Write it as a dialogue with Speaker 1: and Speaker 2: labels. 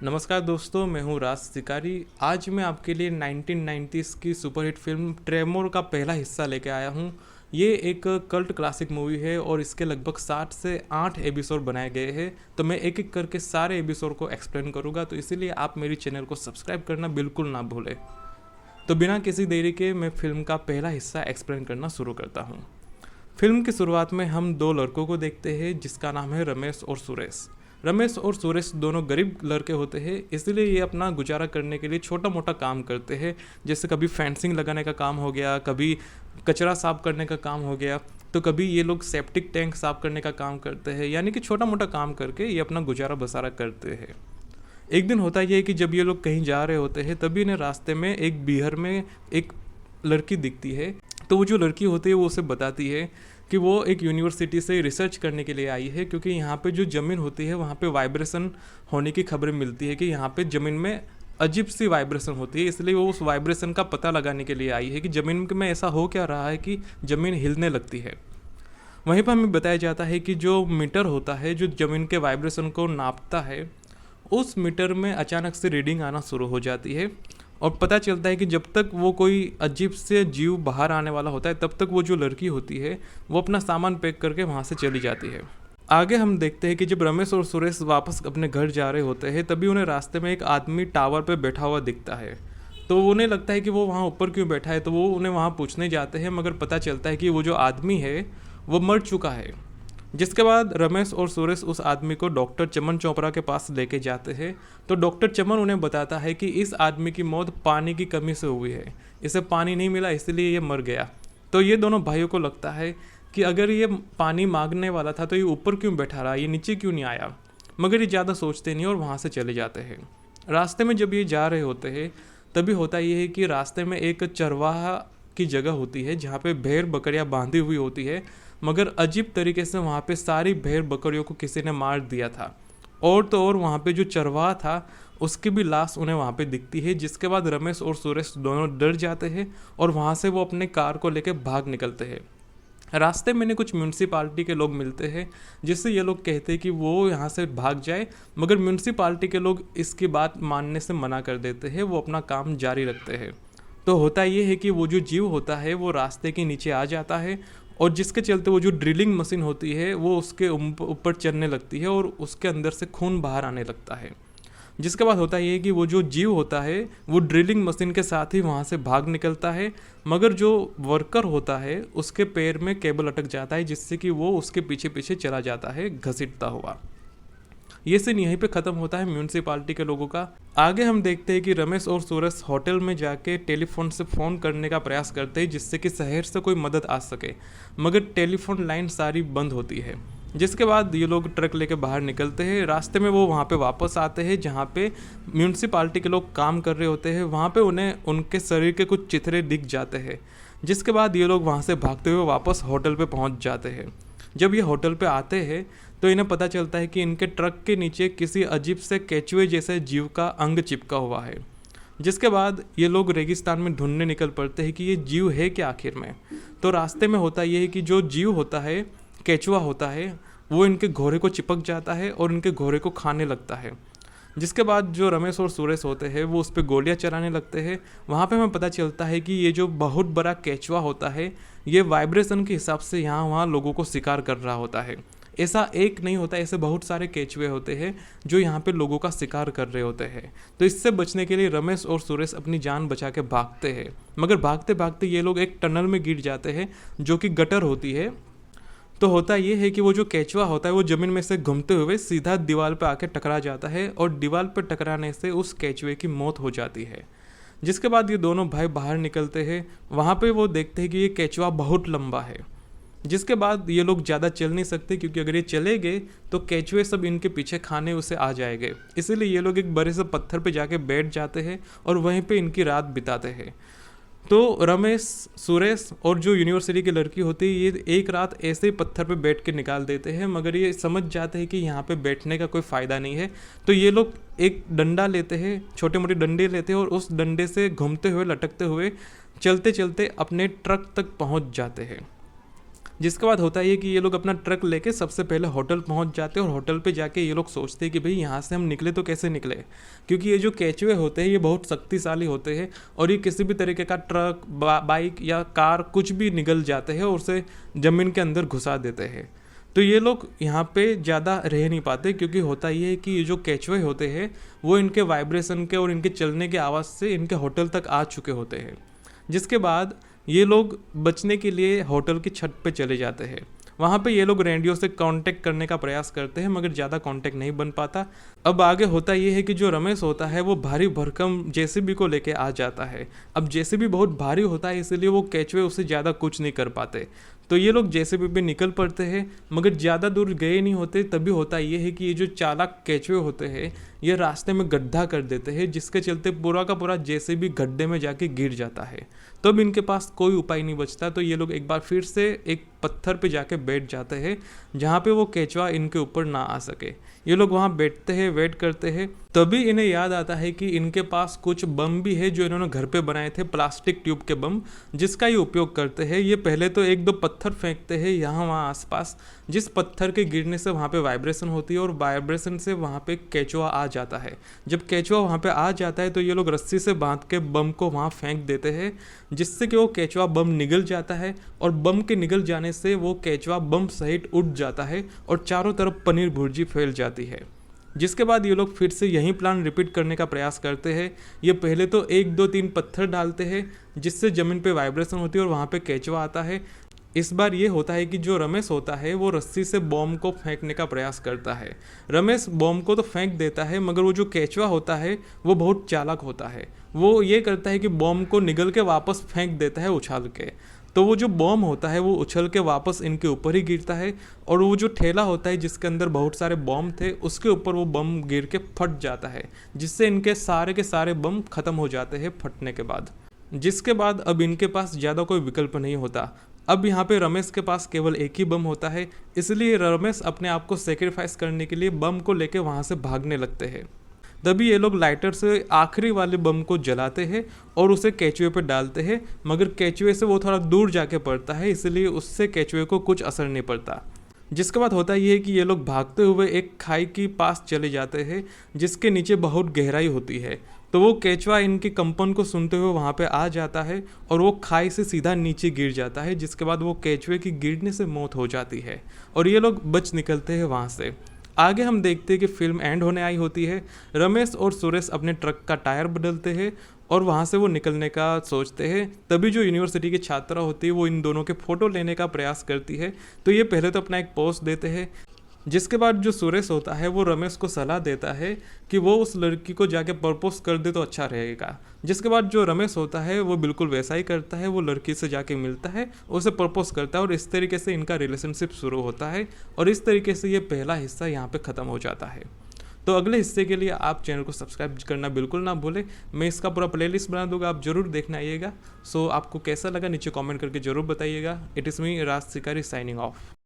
Speaker 1: नमस्कार दोस्तों, मैं हूँ राज शिकारी। आज मैं आपके लिए 1990s की सुपरहिट फिल्म ट्रेमोर का पहला हिस्सा लेके आया हूँ। ये एक कल्ट क्लासिक मूवी है और इसके लगभग 60 से 8 एपिसोड बनाए गए हैं। तो मैं एक एक करके सारे एपिसोड को एक्सप्लेन करूँगा, तो इसीलिए आप मेरी चैनल को सब्सक्राइब करना बिल्कुल ना भूलें। तो बिना किसी देरी के मैं फिल्म का पहला हिस्सा एक्सप्लेन करना शुरू करता हूँ। फिल्म की शुरुआत में हम दो लड़कों को देखते हैं जिसका नाम है रमेश और सुरेश। रमेश और सुरेश दोनों गरीब लड़के होते हैं, इसलिए ये अपना गुजारा करने के लिए छोटा मोटा काम करते हैं। जैसे कभी फेंसिंग लगाने का काम हो गया, कभी कचरा साफ करने का काम हो गया, तो कभी ये लोग सेप्टिक टैंक साफ करने का काम करते हैं। यानी कि छोटा मोटा काम करके ये अपना गुजारा बसारा करते हैं। एक दिन होता यह है कि जब ये लोग कहीं जा रहे होते हैं तभी इन्हें रास्ते में एक बिहार में एक लड़की दिखती है। तो वो जो लड़की होती है वो उसे बताती है कि वो एक यूनिवर्सिटी से रिसर्च करने के लिए आई है, क्योंकि यहाँ पे जो ज़मीन होती है वहाँ पे वाइब्रेशन होने की खबरें मिलती है कि यहाँ पे ज़मीन में अजीब सी वाइब्रेशन होती है। इसलिए वो उस वाइब्रेशन का पता लगाने के लिए आई है कि ज़मीन में ऐसा हो क्या रहा है कि ज़मीन हिलने लगती है। वहीं पर हमें बताया जाता है कि जो मीटर होता है जो ज़मीन के वाइब्रेशन को नापता है, उस मीटर में अचानक से रीडिंग आना शुरू हो जाती है और पता चलता है कि जब तक वो कोई अजीब से जीव बाहर आने वाला होता है तब तक वो जो लड़की होती है वो अपना सामान पैक करके वहाँ से चली जाती है। आगे हम देखते हैं कि जब रमेश और सुरेश वापस अपने घर जा रहे होते हैं तभी उन्हें रास्ते में एक आदमी टावर पे बैठा हुआ दिखता है। तो उन्हें लगता है कि वो वहाँ ऊपर क्यों बैठा है, तो वो उन्हें वहाँ पूछने जाते हैं, मगर पता चलता है कि वो जो आदमी है वो मर चुका है। जिसके बाद रमेश और सुरेश उस आदमी को डॉक्टर चमन चोपड़ा के पास लेके जाते हैं। तो डॉक्टर चमन उन्हें बताता है कि इस आदमी की मौत पानी की कमी से हुई है, इसे पानी नहीं मिला इसलिए ये मर गया। तो ये दोनों भाइयों को लगता है कि अगर ये पानी मांगने वाला था तो ये ऊपर क्यों बैठा रहा, ये नीचे क्यों नहीं आया। मगर ये ज़्यादा सोचते नहीं और वहाँ से चले जाते हैं। रास्ते में जब ये जा रहे होते हैं तभी होता ये है कि रास्ते में एक चरवाहा की जगह होती है जहाँ पे भेड़ बकरियाँ बांधी हुई होती है, मगर अजीब तरीके से वहाँ पे सारी भेड़ बकरियों को किसी ने मार दिया था। और तो और वहाँ पे जो चरवाहा था उसकी भी लाश उन्हें वहाँ पे दिखती है। जिसके बाद रमेश और सुरेश दोनों डर जाते हैं और वहाँ से वो अपने कार को लेकर भाग निकलते हैं। रास्ते में कुछ म्यूनसिपालिटी के लोग मिलते हैं जिससे ये लोग कहते हैं कि वो यहाँ से भाग जाए, मगर म्यूनसिपालिटी के लोग इसकी बात मानने से मना कर देते हैं, वो अपना काम जारी रखते हैं। तो होता ये है कि वो जो जीव होता है वो रास्ते के नीचे आ जाता है और जिसके चलते वो जो ड्रिलिंग मशीन होती है वो उसके ऊपर चलने लगती है और उसके अंदर से खून बाहर आने लगता है। जिसके बाद होता ये है कि वो जो जीव होता है वो ड्रिलिंग मशीन के साथ ही वहाँ से भाग निकलता है, मगर जो वर्कर होता है उसके पैर में केबल अटक जाता है जिससे कि वो उसके पीछे पीछे चला जाता है घसीटता हुआ। ये सीन यहीं पे ख़त्म होता है म्यूनसिपालिटी के लोगों का। आगे हम देखते हैं कि रमेश और सुरेश होटल में जाके टेलीफोन से फ़ोन करने का प्रयास करते हैं जिससे कि शहर से कोई मदद आ सके, मगर टेलीफोन लाइन सारी बंद होती है। जिसके बाद ये लोग ट्रक लेके बाहर निकलते हैं। रास्ते में वो वहाँ पे वापस आते हैं जहाँ पे म्यूनसिपालिटी के लोग काम कर रहे होते हैं। वहाँ पे उन्हें उनके शरीर के कुछ चित्रे दिख जाते हैं। जिसके बाद ये लोग वहाँ से भागते हुए वापस होटल पे पहुँच जाते हैं। जब ये होटल पे आते हैं तो इन्हें पता चलता है कि इनके ट्रक के नीचे किसी अजीब से केचुए जैसे जीव का अंग चिपका हुआ है। जिसके बाद ये लोग रेगिस्तान में ढूंढने निकल पड़ते हैं कि ये जीव है क्या आखिर में। तो रास्ते में होता ये है कि जो जीव होता है, केचुआ होता है, वो इनके घोड़े को चिपक जाता है और इनके घोड़े को खाने लगता है। जिसके बाद जो रमेश और सुरेश होते हैं वो उस पर गोलियां चलाने लगते हैं। वहाँ पे हमें पता चलता है कि ये जो बहुत बड़ा केचुआ होता है ये वाइब्रेशन के हिसाब से यहाँ वहाँ लोगों को शिकार कर रहा होता है। ऐसा एक नहीं होता, ऐसे बहुत सारे केचुए होते हैं जो यहाँ पे लोगों का शिकार कर रहे होते हैं। तो इससे बचने के लिए रमेश और सुरेश अपनी जान बचा के भागते हैं, मगर भागते भागते ये लोग एक टनल में गिर जाते हैं जो कि गटर होती है। तो होता ये है कि वो जो केचुआ होता है वो ज़मीन में से घूमते हुए सीधा दीवार पे आके टकरा जाता है और दीवार पे टकराने से उस केचुए की मौत हो जाती है। जिसके बाद ये दोनों भाई बाहर निकलते हैं। वहाँ पे वो देखते हैं कि ये केचुआ बहुत लंबा है। जिसके बाद ये लोग ज़्यादा चल नहीं सकते, क्योंकि अगर ये चले गए तो केचुए सब इनके पीछे खाने उसे आ जाएंगे। इसीलिए ये लोग एक बड़े से पत्थर पे जाके बैठ जाते हैं और वहीं पे इनकी रात बिताते हैं। तो रमेश, सुरेश और जो यूनिवर्सिटी की लड़की होती है ये एक रात ऐसे ही पत्थर पे बैठ के निकाल देते हैं, मगर ये समझ जाते हैं कि यहाँ पे बैठने का कोई फ़ायदा नहीं है। तो ये लोग एक डंडा लेते हैं, छोटे मोटे डंडे लेते हैं और उस डंडे से घूमते हुए लटकते हुए चलते चलते अपने ट्रक तक पहुँच जाते हैं। जिसके बाद होता है ये कि ये लोग अपना ट्रक लेके सबसे पहले होटल पहुंच जाते हैं और होटल पे जाके ये लोग सोचते हैं कि भाई यहाँ से हम निकले तो कैसे निकले, क्योंकि ये जो केचुए होते हैं ये बहुत शक्तिशाली होते हैं और ये किसी भी तरीके का ट्रक बाइक या कार कुछ भी निगल जाते हैं और उसे ज़मीन के अंदर घुसा देते हैं। तो ये लोग यहाँ पे ज़्यादा रह नहीं पाते, क्योंकि होता ये है कि ये जो केचुए होते हैं वो इनके वाइब्रेशन के और इनके चलने के आवाज़ से इनके होटल तक आ चुके होते हैं। जिसके बाद ये लोग बचने के लिए होटल की छत पे चले जाते हैं। वहाँ पे ये लोग रेडियो से कांटेक्ट करने का प्रयास करते हैं मगर ज़्यादा कांटेक्ट नहीं बन पाता। अब आगे होता ये है कि जो रमेश होता है वो भारी भरकम जेसीबी को लेके आ जाता है। अब जेसीबी बहुत भारी होता है इसलिए वो केचुए उससे ज़्यादा कुछ नहीं कर पाते। तो ये लोग जेसीबी पे निकल पड़ते हैं मगर ज़्यादा दूर गए नहीं होते। तभी होता ये है कि ये जो चालाक केचुए होते हैं ये रास्ते में गड्ढा कर देते हैं, जिसके चलते पूरा का पूरा जेसीबी गड्ढे में जाके गिर जाता है। तो अब इनके पास कोई उपाय नहीं बचता, तो ये लोग एक बार फिर से एक पत्थर पे जाके बैठ जाते हैं जहाँ पे वो केचुआ इनके ऊपर ना आ सके। ये लोग वहाँ बैठते हैं, वेट करते हैं। तभी इन्हें याद आता है कि इनके पास कुछ बम भी है जो इन्होंने घर पे बनाए थे, प्लास्टिक ट्यूब के बम, जिसका ये उपयोग करते हैं। ये पहले तो एक दो पत्थर फेंकते हैं यहाँ वहाँ आसपास, जिस पत्थर के गिरने से वहाँ पे वाइब्रेशन होती है और वाइब्रेशन से वहाँ पे केचुआ आ जाता है। जब केचुआ वहाँ पे आ जाता है तो ये लोग रस्सी से बांध के बम को वहाँ फेंक देते हैं, जिससे कि वो केचुआ बम निगल जाता है और बम के निगल जाने से वो केचुआ बम सहित उड़ जाता है और चारों तरफ पनीर भुर्जी फैल जाती है। जिसके बाद ये लोग फिर से यही प्लान रिपीट करने का प्रयास करते हैं। ये पहले तो 1 2 3 पत्थर डालते हैं जिससे ज़मीन पे वाइब्रेशन होती है और वहाँ पे केचुआ आता है। इस बार ये होता है कि जो रमेश होता है वो रस्सी से बॉम्ब को फेंकने का प्रयास करता है। रमेश बॉम्ब को तो फेंक देता है मगर वो जो केचुआ होता है वो बहुत चालाक होता है। वो ये करता है कि बॉम्ब को निगल के वापस फेंक देता है उछाल के। तो वो जो बॉम्ब होता है वो उछल के वापस इनके ऊपर ही गिरता है और वो जो ठेला होता है जिसके अंदर बहुत सारे बॉम्ब थे उसके ऊपर वो बम गिर के फट जाता है, जिससे इनके सारे के सारे बम खत्म हो जाते हैं फटने के बाद। जिसके बाद अब इनके पास ज़्यादा कोई विकल्प नहीं होता। अब यहाँ पे रमेश के पास केवल एक ही बम होता है, इसलिए रमेश अपने आप को सेक्रीफाइस करने के लिए बम को लेके वहाँ से भागने लगते हैं। तभी ये लोग लाइटर से आखिरी वाले बम को जलाते हैं और उसे केचुए पे डालते हैं, मगर केचुए से वो थोड़ा दूर जाके पड़ता है, इसलिए उससे केचुए को कुछ असर नहीं पड़ता। जिसके बाद होता ये है कि ये लोग भागते हुए एक खाई के पास चले जाते हैं जिसके नीचे बहुत गहराई होती है। तो वो केचुआ इनके कंपन को सुनते हुए वहाँ पे आ जाता है और वो खाई से सीधा नीचे गिर जाता है, जिसके बाद वो केचुए की गिरने से मौत हो जाती है और ये लोग बच निकलते हैं वहाँ से। आगे हम देखते हैं कि फिल्म एंड होने आई होती है। रमेश और सुरेश अपने ट्रक का टायर बदलते हैं और वहाँ से वो निकलने का सोचते हैं। तभी जो यूनिवर्सिटी की छात्रा होती है वो इन दोनों के फ़ोटो लेने का प्रयास करती है। तो ये पहले तो अपना एक पोस्ट देते हैं, जिसके बाद जो सुरेश होता है वो रमेश को सलाह देता है कि वो उस लड़की को जाके प्रपोज कर दे तो अच्छा रहेगा। जिसके बाद जो रमेश होता है वो बिल्कुल वैसा ही करता है, वो लड़की से जाके मिलता है, उसे प्रपोज करता है और इस तरीके से इनका रिलेशनशिप शुरू होता है और इस तरीके से ये पहला हिस्सा यहाँ पे ख़त्म हो जाता है। तो अगले हिस्से के लिए आप चैनल को सब्सक्राइब करना बिल्कुल ना भूलें। मैं इसका पूरा प्लेलिस्ट बना दूंगा, आप जरूर देखने आइएगा। सो आपको कैसा लगा नीचे कमेंट करके जरूर बताइएगा। इट इज़ मी राज शिकारी साइनिंग ऑफ।